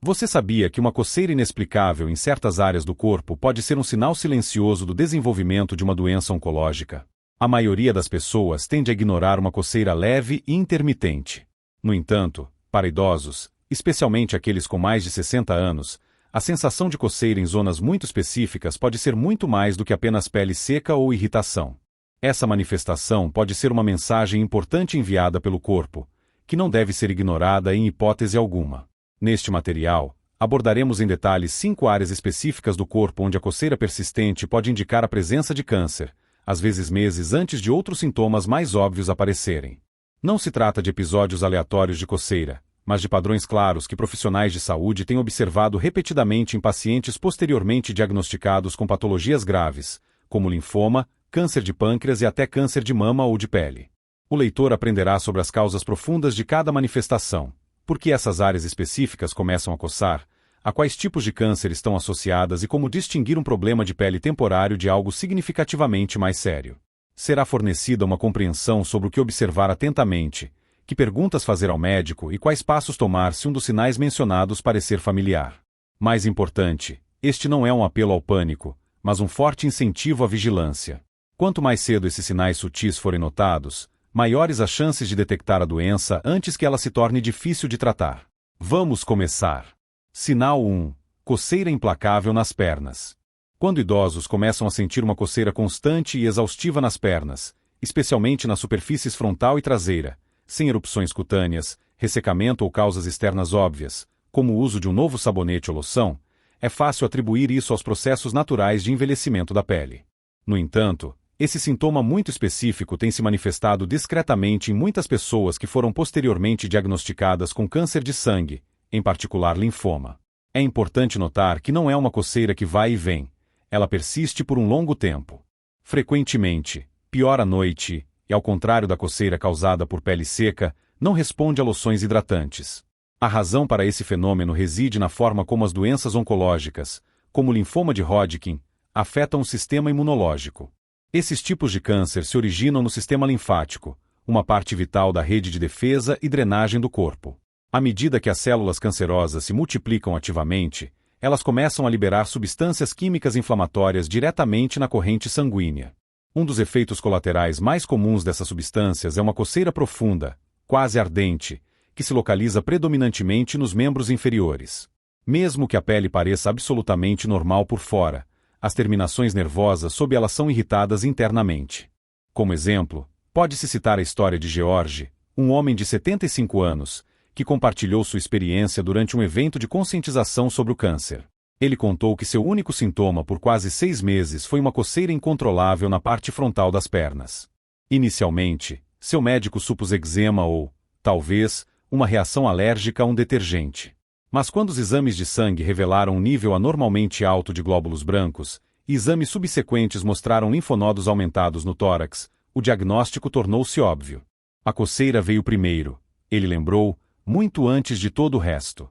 Você sabia que uma coceira inexplicável em certas áreas do corpo pode ser um sinal silencioso do desenvolvimento de uma doença oncológica? A maioria das pessoas tende a ignorar uma coceira leve e intermitente. No entanto, para idosos, especialmente aqueles com mais de 60 anos, a sensação de coceira em zonas muito específicas pode ser muito mais do que apenas pele seca ou irritação. Essa manifestação pode ser uma mensagem importante enviada pelo corpo, que não deve ser ignorada em hipótese alguma. Neste material, abordaremos em detalhes 5 áreas específicas do corpo onde a coceira persistente pode indicar a presença de câncer, às vezes meses antes de outros sintomas mais óbvios aparecerem. Não se trata de episódios aleatórios de coceira, mas de padrões claros que profissionais de saúde têm observado repetidamente em pacientes posteriormente diagnosticados com patologias graves, como linfoma, câncer de pâncreas e até câncer de mama ou de pele. O leitor aprenderá sobre as causas profundas de cada manifestação, por que essas áreas específicas começam a coçar, a quais tipos de câncer estão associadas e como distinguir um problema de pele temporário de algo significativamente mais sério. Será fornecida uma compreensão sobre o que observar atentamente, que perguntas fazer ao médico e quais passos tomar se um dos sinais mencionados parecer familiar. Mais importante, este não é um apelo ao pânico, mas um forte incentivo à vigilância. Quanto mais cedo esses sinais sutis forem notados, maiores as chances de detectar a doença antes que ela se torne difícil de tratar. Vamos começar. Sinal 1. Coceira implacável nas pernas. Quando idosos começam a sentir uma coceira constante e exaustiva nas pernas, especialmente nas superfícies frontal e traseira, sem erupções cutâneas, ressecamento ou causas externas óbvias, como o uso de um novo sabonete ou loção, é fácil atribuir isso aos processos naturais de envelhecimento da pele. No entanto, esse sintoma muito específico tem se manifestado discretamente em muitas pessoas que foram posteriormente diagnosticadas com câncer de sangue, em particular linfoma. É importante notar que não é uma coceira que vai e vem, ela persiste por um longo tempo. Frequentemente, piora à noite e, ao contrário da coceira causada por pele seca, não responde a loções hidratantes. A razão para esse fenômeno reside na forma como as doenças oncológicas, como o linfoma de Hodgkin, afetam o sistema imunológico. Esses tipos de câncer se originam no sistema linfático, uma parte vital da rede de defesa e drenagem do corpo. À medida que as células cancerosas se multiplicam ativamente, elas começam a liberar substâncias químicas inflamatórias diretamente na corrente sanguínea. Um dos efeitos colaterais mais comuns dessas substâncias é uma coceira profunda, quase ardente, que se localiza predominantemente nos membros inferiores. Mesmo que a pele pareça absolutamente normal por fora, as terminações nervosas sob ela são irritadas internamente. Como exemplo, pode-se citar a história de George, um homem de 75 anos, que compartilhou sua experiência durante um evento de conscientização sobre o câncer. Ele contou que seu único sintoma por quase 6 meses foi uma coceira incontrolável na parte frontal das pernas. Inicialmente, seu médico supôs eczema ou, talvez, uma reação alérgica a um detergente. Mas quando os exames de sangue revelaram um nível anormalmente alto de glóbulos brancos, e exames subsequentes mostraram linfonodos aumentados no tórax, o diagnóstico tornou-se óbvio. A coceira veio primeiro, ele lembrou, muito antes de todo o resto.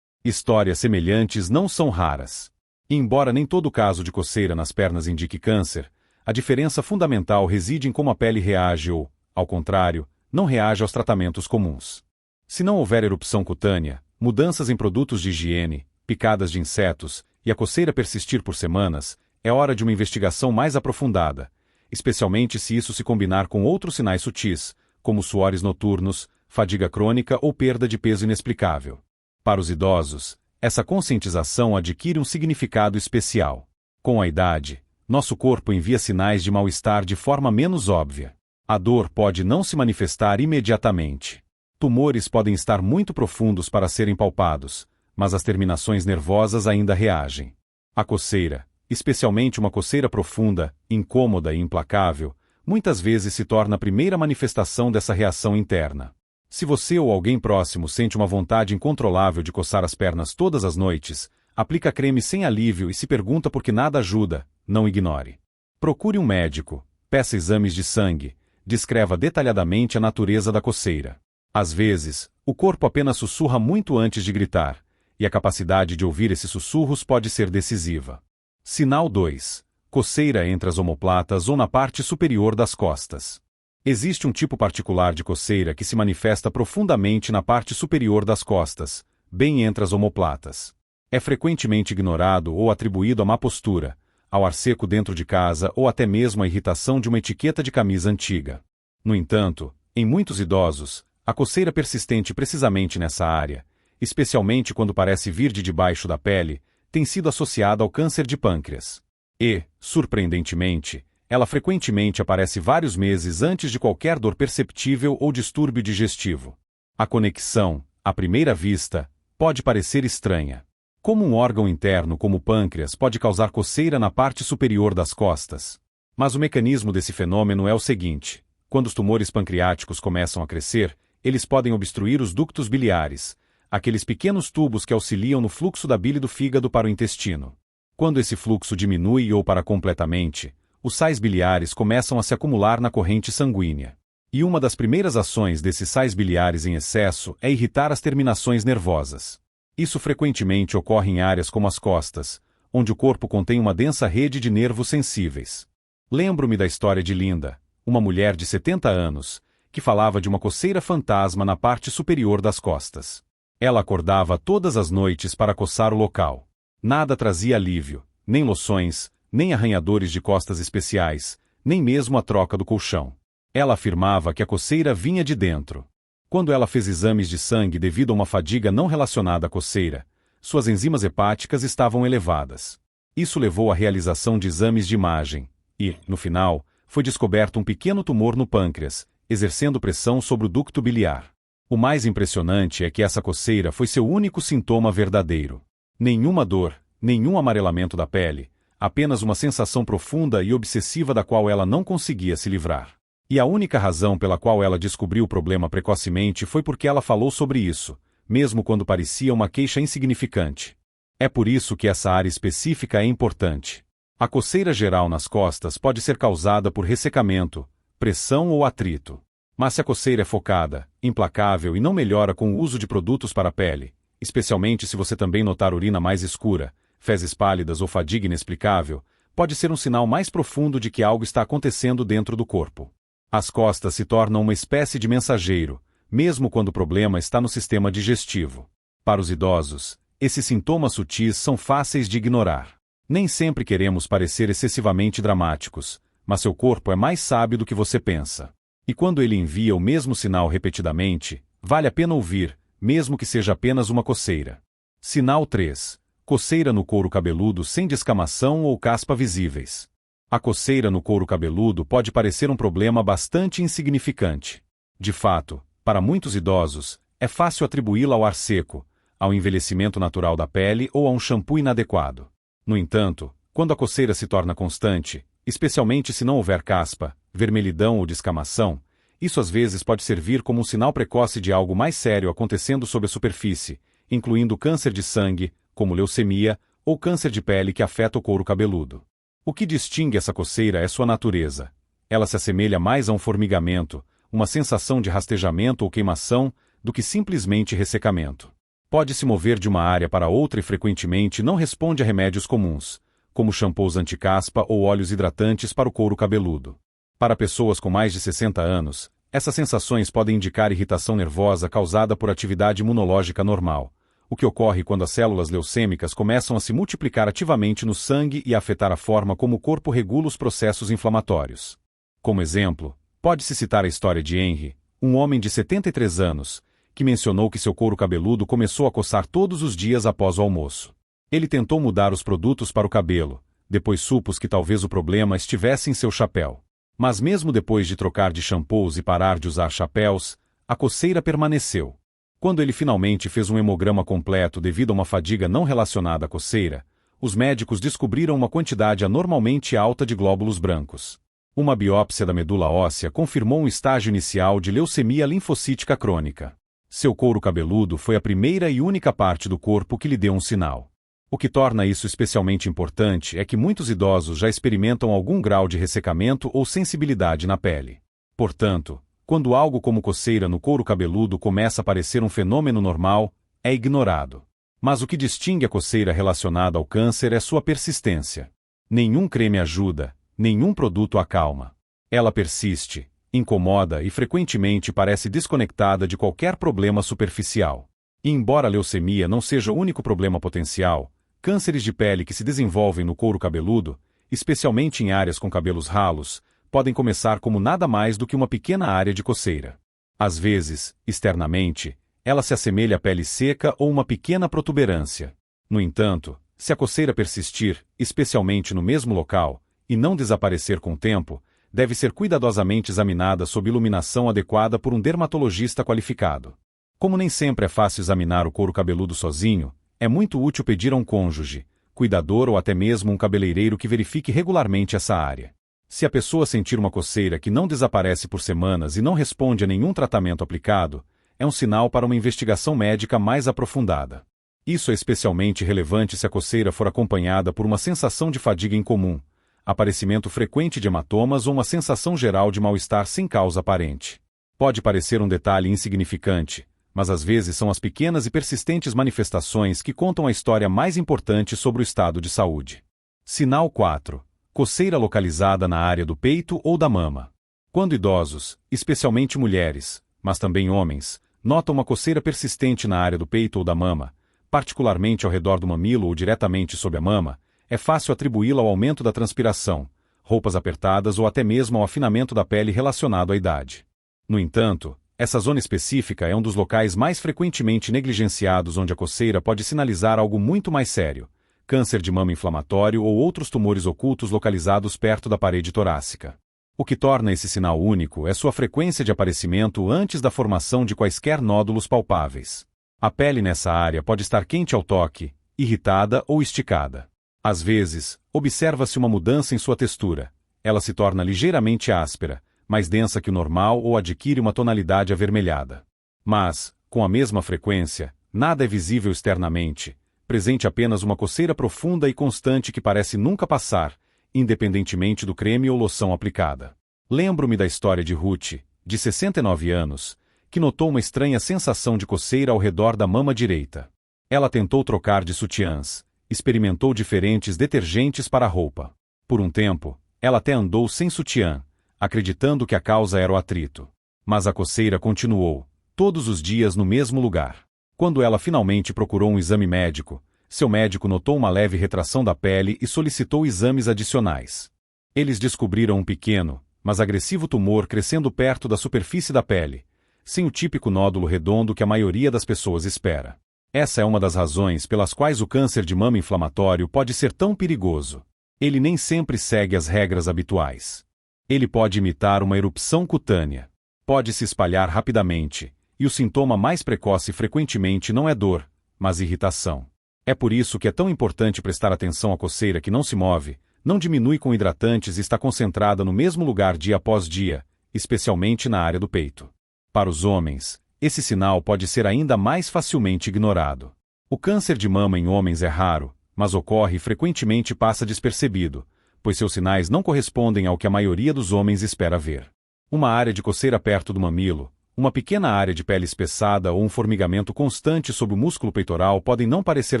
Histórias semelhantes não são raras. E embora nem todo caso de coceira nas pernas indique câncer, a diferença fundamental reside em como a pele reage ou, ao contrário, não reage aos tratamentos comuns. Se não houver erupção cutânea, mudanças em produtos de higiene, picadas de insetos, e a coceira persistir por semanas, é hora de uma investigação mais aprofundada, especialmente se isso se combinar com outros sinais sutis, como suores noturnos, fadiga crônica ou perda de peso inexplicável. Para os idosos, essa conscientização adquire um significado especial. Com a idade, nosso corpo envia sinais de mal-estar de forma menos óbvia. A dor pode não se manifestar imediatamente. Tumores podem estar muito profundos para serem palpados, mas as terminações nervosas ainda reagem. A coceira, especialmente uma coceira profunda, incômoda e implacável, muitas vezes se torna a primeira manifestação dessa reação interna. Se você ou alguém próximo sente uma vontade incontrolável de coçar as pernas todas as noites, aplica creme sem alívio e se pergunta por que nada ajuda, não ignore. Procure um médico, peça exames de sangue, descreva detalhadamente a natureza da coceira. Às vezes, o corpo apenas sussurra muito antes de gritar, e a capacidade de ouvir esses sussurros pode ser decisiva. Sinal 2. Coceira entre as omoplatas ou na parte superior das costas. Existe um tipo particular de coceira que se manifesta profundamente na parte superior das costas, bem entre as omoplatas. É frequentemente ignorado ou atribuído à má postura, ao ar seco dentro de casa ou até mesmo à irritação de uma etiqueta de camisa antiga. No entanto, em muitos idosos, a coceira persistente precisamente nessa área, especialmente quando parece vir de debaixo da pele, tem sido associada ao câncer de pâncreas. E, surpreendentemente, ela frequentemente aparece vários meses antes de qualquer dor perceptível ou distúrbio digestivo. A conexão, à primeira vista, pode parecer estranha. Como um órgão interno como o pâncreas pode causar coceira na parte superior das costas? Mas o mecanismo desse fenômeno é o seguinte: quando os tumores pancreáticos começam a crescer, eles podem obstruir os ductos biliares, aqueles pequenos tubos que auxiliam no fluxo da bile do fígado para o intestino. Quando esse fluxo diminui ou para completamente, os sais biliares começam a se acumular na corrente sanguínea. E uma das primeiras ações desses sais biliares em excesso é irritar as terminações nervosas. Isso frequentemente ocorre em áreas como as costas, onde o corpo contém uma densa rede de nervos sensíveis. Lembro-me da história de Linda, uma mulher de 70 anos, que falava de uma coceira fantasma na parte superior das costas. Ela acordava todas as noites para coçar o local. Nada trazia alívio, nem loções, nem arranhadores de costas especiais, nem mesmo a troca do colchão. Ela afirmava que a coceira vinha de dentro. Quando ela fez exames de sangue devido a uma fadiga não relacionada à coceira, suas enzimas hepáticas estavam elevadas. Isso levou à realização de exames de imagem e, no final, foi descoberto um pequeno tumor no pâncreas, exercendo pressão sobre o ducto biliar. O mais impressionante é que essa coceira foi seu único sintoma verdadeiro. Nenhuma dor, nenhum amarelamento da pele, apenas uma sensação profunda e obsessiva da qual ela não conseguia se livrar. E a única razão pela qual ela descobriu o problema precocemente foi porque ela falou sobre isso, mesmo quando parecia uma queixa insignificante. É por isso que essa área específica é importante. A coceira geral nas costas pode ser causada por ressecamento, pressão ou atrito. Mas se a coceira é focada, implacável e não melhora com o uso de produtos para a pele, especialmente se você também notar urina mais escura, fezes pálidas ou fadiga inexplicável, pode ser um sinal mais profundo de que algo está acontecendo dentro do corpo. As costas se tornam uma espécie de mensageiro, mesmo quando o problema está no sistema digestivo. Para os idosos, esses sintomas sutis são fáceis de ignorar. Nem sempre queremos parecer excessivamente dramáticos, mas seu corpo é mais sábio do que você pensa. E quando ele envia o mesmo sinal repetidamente, vale a pena ouvir, mesmo que seja apenas uma coceira. Sinal 3. Coceira no couro cabeludo sem descamação ou caspa visíveis. A coceira no couro cabeludo pode parecer um problema bastante insignificante. De fato, para muitos idosos, é fácil atribuí-la ao ar seco, ao envelhecimento natural da pele ou a um shampoo inadequado. No entanto, quando a coceira se torna constante, especialmente se não houver caspa, vermelhidão ou descamação, isso às vezes pode servir como um sinal precoce de algo mais sério acontecendo sob a superfície, incluindo câncer de sangue, como leucemia, ou câncer de pele que afeta o couro cabeludo. O que distingue essa coceira é sua natureza. Ela se assemelha mais a um formigamento, uma sensação de rastejamento ou queimação, do que simplesmente ressecamento. Pode se mover de uma área para outra e frequentemente não responde a remédios comuns, como shampoos anti-caspa ou óleos hidratantes para o couro cabeludo. Para pessoas com mais de 60 anos, essas sensações podem indicar irritação nervosa causada por atividade imunológica normal, o que ocorre quando as células leucêmicas começam a se multiplicar ativamente no sangue e a afetar a forma como o corpo regula os processos inflamatórios. Como exemplo, pode-se citar a história de Henry, um homem de 73 anos, que mencionou que seu couro cabeludo começou a coçar todos os dias após o almoço. Ele tentou mudar os produtos para o cabelo, depois supôs que talvez o problema estivesse em seu chapéu. Mas mesmo depois de trocar de shampoos e parar de usar chapéus, a coceira permaneceu. Quando ele finalmente fez um hemograma completo devido a uma fadiga não relacionada à coceira, os médicos descobriram uma quantidade anormalmente alta de glóbulos brancos. Uma biópsia da medula óssea confirmou um estágio inicial de leucemia linfocítica crônica. Seu couro cabeludo foi a primeira e única parte do corpo que lhe deu um sinal. O que torna isso especialmente importante é que muitos idosos já experimentam algum grau de ressecamento ou sensibilidade na pele. Portanto, quando algo como coceira no couro cabeludo começa a parecer um fenômeno normal, é ignorado. Mas o que distingue a coceira relacionada ao câncer é sua persistência. Nenhum creme ajuda, nenhum produto acalma. Ela persiste, incomoda e frequentemente parece desconectada de qualquer problema superficial. E embora a leucemia não seja o único problema potencial, cânceres de pele que se desenvolvem no couro cabeludo, especialmente em áreas com cabelos ralos, podem começar como nada mais do que uma pequena área de coceira. Às vezes, externamente, ela se assemelha à pele seca ou uma pequena protuberância. No entanto, se a coceira persistir, especialmente no mesmo local, e não desaparecer com o tempo, deve ser cuidadosamente examinada sob iluminação adequada por um dermatologista qualificado. Como nem sempre é fácil examinar o couro cabeludo sozinho, é muito útil pedir a um cônjuge, cuidador ou até mesmo um cabeleireiro que verifique regularmente essa área. Se a pessoa sentir uma coceira que não desaparece por semanas e não responde a nenhum tratamento aplicado, é um sinal para uma investigação médica mais aprofundada. Isso é especialmente relevante se a coceira for acompanhada por uma sensação de fadiga incomum, aparecimento frequente de hematomas ou uma sensação geral de mal-estar sem causa aparente. Pode parecer um detalhe insignificante, mas às vezes são as pequenas e persistentes manifestações que contam a história mais importante sobre o estado de saúde. Sinal 4. Coceira localizada na área do peito ou da mama. Quando idosos, especialmente mulheres, mas também homens, notam uma coceira persistente na área do peito ou da mama, particularmente ao redor do mamilo ou diretamente sob a mama, é fácil atribuí-la ao aumento da transpiração, roupas apertadas ou até mesmo ao afinamento da pele relacionado à idade. No entanto, essa zona específica é um dos locais mais frequentemente negligenciados onde a coceira pode sinalizar algo muito mais sério: câncer de mama inflamatório ou outros tumores ocultos localizados perto da parede torácica. O que torna esse sinal único é sua frequência de aparecimento antes da formação de quaisquer nódulos palpáveis. A pele nessa área pode estar quente ao toque, irritada ou esticada. Às vezes, observa-se uma mudança em sua textura. Ela se torna ligeiramente áspera, mais densa que o normal ou adquire uma tonalidade avermelhada. Mas, com a mesma frequência, nada é visível externamente, presente apenas uma coceira profunda e constante que parece nunca passar, independentemente do creme ou loção aplicada. Lembro-me da história de Ruth, de 69 anos, que notou uma estranha sensação de coceira ao redor da mama direita. Ela tentou trocar de sutiãs, experimentou diferentes detergentes para a roupa. Por um tempo, ela até andou sem sutiã, acreditando que a causa era o atrito. Mas a coceira continuou, todos os dias no mesmo lugar. Quando ela finalmente procurou um exame médico, seu médico notou uma leve retração da pele e solicitou exames adicionais. Eles descobriram um pequeno, mas agressivo tumor crescendo perto da superfície da pele, sem o típico nódulo redondo que a maioria das pessoas espera. Essa é uma das razões pelas quais o câncer de mama inflamatório pode ser tão perigoso. Ele nem sempre segue as regras habituais. Ele pode imitar uma erupção cutânea. Pode se espalhar rapidamente, e o sintoma mais precoce frequentemente não é dor, mas irritação. É por isso que é tão importante prestar atenção à coceira que não se move, não diminui com hidratantes e está concentrada no mesmo lugar dia após dia, especialmente na área do peito. Para os homens, esse sinal pode ser ainda mais facilmente ignorado. O câncer de mama em homens é raro, mas ocorre e frequentemente passa despercebido, pois seus sinais não correspondem ao que a maioria dos homens espera ver. Uma área de coceira perto do mamilo, uma pequena área de pele espessada ou um formigamento constante sob o músculo peitoral podem não parecer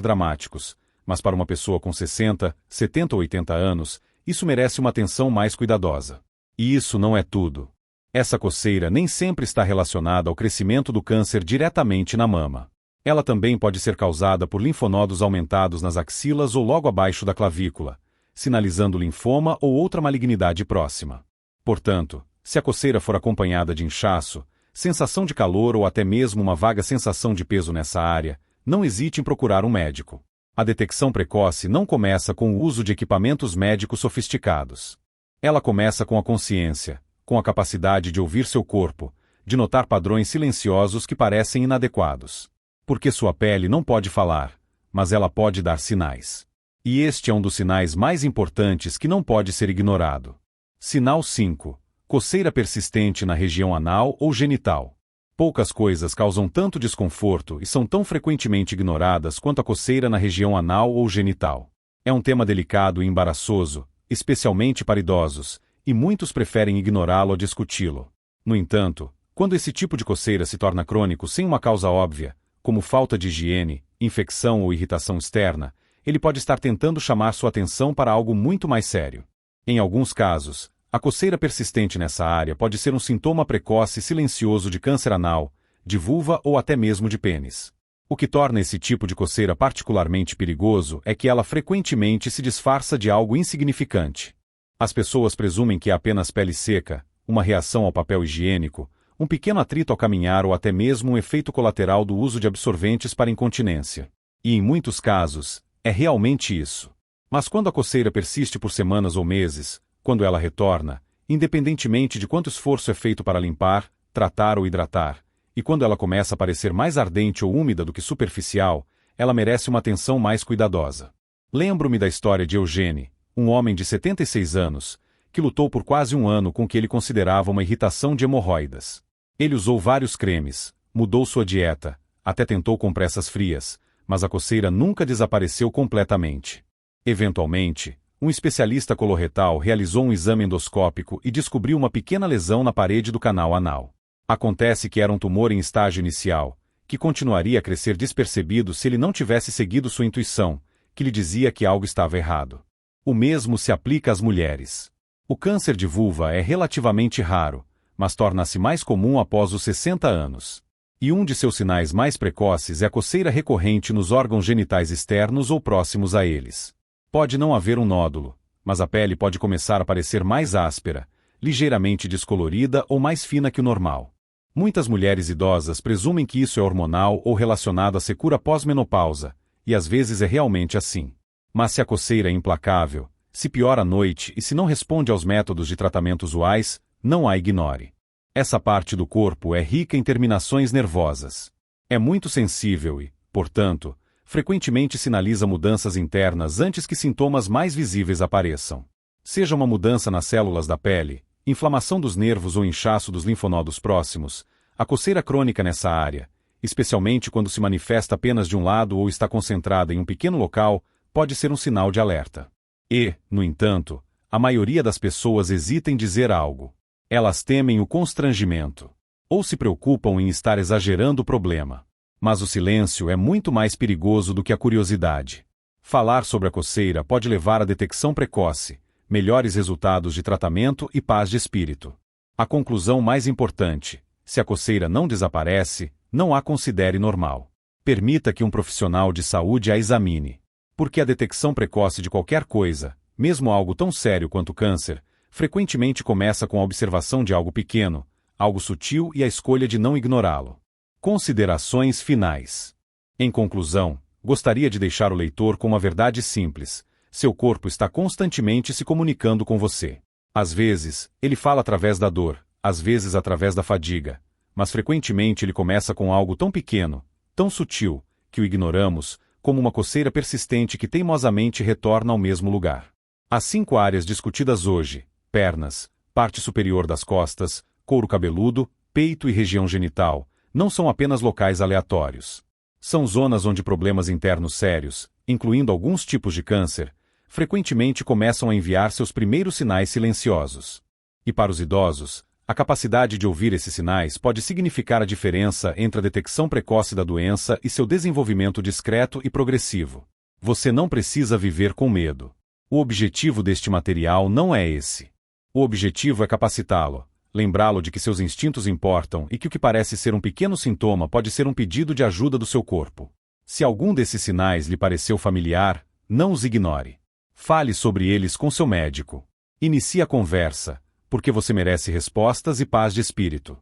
dramáticos, mas para uma pessoa com 60, 70 ou 80 anos, isso merece uma atenção mais cuidadosa. E isso não é tudo. Essa coceira nem sempre está relacionada ao crescimento do câncer diretamente na mama. Ela também pode ser causada por linfonodos aumentados nas axilas ou logo abaixo da clavícula, sinalizando linfoma ou outra malignidade próxima. Portanto, se a coceira for acompanhada de inchaço, sensação de calor ou até mesmo uma vaga sensação de peso nessa área, não hesite em procurar um médico. A detecção precoce não começa com o uso de equipamentos médicos sofisticados. Ela começa com a consciência, com a capacidade de ouvir seu corpo, de notar padrões silenciosos que parecem inadequados. Porque sua pele não pode falar, mas ela pode dar sinais. E este é um dos sinais mais importantes que não pode ser ignorado. Sinal 5. Coceira persistente na região anal ou genital. Poucas coisas causam tanto desconforto e são tão frequentemente ignoradas quanto a coceira na região anal ou genital. É um tema delicado e embaraçoso, especialmente para idosos, e muitos preferem ignorá-lo ou discuti-lo. No entanto, quando esse tipo de coceira se torna crônico sem uma causa óbvia, como falta de higiene, infecção ou irritação externa, ele pode estar tentando chamar sua atenção para algo muito mais sério. Em alguns casos, a coceira persistente nessa área pode ser um sintoma precoce e silencioso de câncer anal, de vulva ou até mesmo de pênis. O que torna esse tipo de coceira particularmente perigoso é que ela frequentemente se disfarça de algo insignificante. As pessoas presumem que é apenas pele seca, uma reação ao papel higiênico, um pequeno atrito ao caminhar ou até mesmo um efeito colateral do uso de absorventes para incontinência. E em muitos casos, é realmente isso. Mas quando a coceira persiste por semanas ou meses, quando ela retorna, independentemente de quanto esforço é feito para limpar, tratar ou hidratar, e quando ela começa a parecer mais ardente ou úmida do que superficial, ela merece uma atenção mais cuidadosa. Lembro-me da história de Eugene, um homem de 76 anos, que lutou por quase um ano com o que ele considerava uma irritação de hemorroidas. Ele usou vários cremes, mudou sua dieta, até tentou compressas frias, mas a coceira nunca desapareceu completamente. Eventualmente, um especialista coloretal realizou um exame endoscópico e descobriu uma pequena lesão na parede do canal anal. Acontece que era um tumor em estágio inicial, que continuaria a crescer despercebido se ele não tivesse seguido sua intuição, que lhe dizia que algo estava errado. O mesmo se aplica às mulheres. O câncer de vulva é relativamente raro, mas torna-se mais comum após os 60 anos. E um de seus sinais mais precoces é a coceira recorrente nos órgãos genitais externos ou próximos a eles. Pode não haver um nódulo, mas a pele pode começar a parecer mais áspera, ligeiramente descolorida ou mais fina que o normal. Muitas mulheres idosas presumem que isso é hormonal ou relacionado à secura pós-menopausa, e às vezes é realmente assim. Mas se a coceira é implacável, se piora à noite e se não responde aos métodos de tratamento usuais, não a ignore. Essa parte do corpo é rica em terminações nervosas. É muito sensível e, portanto, frequentemente sinaliza mudanças internas antes que sintomas mais visíveis apareçam. Seja uma mudança nas células da pele, inflamação dos nervos ou inchaço dos linfonodos próximos, a coceira crônica nessa área, especialmente quando se manifesta apenas de um lado ou está concentrada em um pequeno local, pode ser um sinal de alerta. E, no entanto, a maioria das pessoas hesita em dizer algo. Elas temem o constrangimento, ou se preocupam em estar exagerando o problema. Mas o silêncio é muito mais perigoso do que a curiosidade. Falar sobre a coceira pode levar à detecção precoce, melhores resultados de tratamento e paz de espírito. A conclusão mais importante: se a coceira não desaparece, não a considere normal. Permita que um profissional de saúde a examine. Porque a detecção precoce de qualquer coisa, mesmo algo tão sério quanto câncer, frequentemente começa com a observação de algo pequeno, algo sutil e a escolha de não ignorá-lo. Considerações finais. Em conclusão, gostaria de deixar o leitor com uma verdade simples: seu corpo está constantemente se comunicando com você. Às vezes, ele fala através da dor, às vezes através da fadiga, mas frequentemente ele começa com algo tão pequeno, tão sutil, que o ignoramos, como uma coceira persistente que teimosamente retorna ao mesmo lugar. As 5 áreas discutidas hoje: pernas, parte superior das costas, couro cabeludo, peito e região genital, não são apenas locais aleatórios. São zonas onde problemas internos sérios, incluindo alguns tipos de câncer, frequentemente começam a enviar seus primeiros sinais silenciosos. E para os idosos, a capacidade de ouvir esses sinais pode significar a diferença entre a detecção precoce da doença e seu desenvolvimento discreto e progressivo. Você não precisa viver com medo. O objetivo deste material não é esse. O objetivo é capacitá-lo, lembrá-lo de que seus instintos importam e que o que parece ser um pequeno sintoma pode ser um pedido de ajuda do seu corpo. Se algum desses sinais lhe pareceu familiar, não os ignore. Fale sobre eles com seu médico. Inicie a conversa, porque você merece respostas e paz de espírito.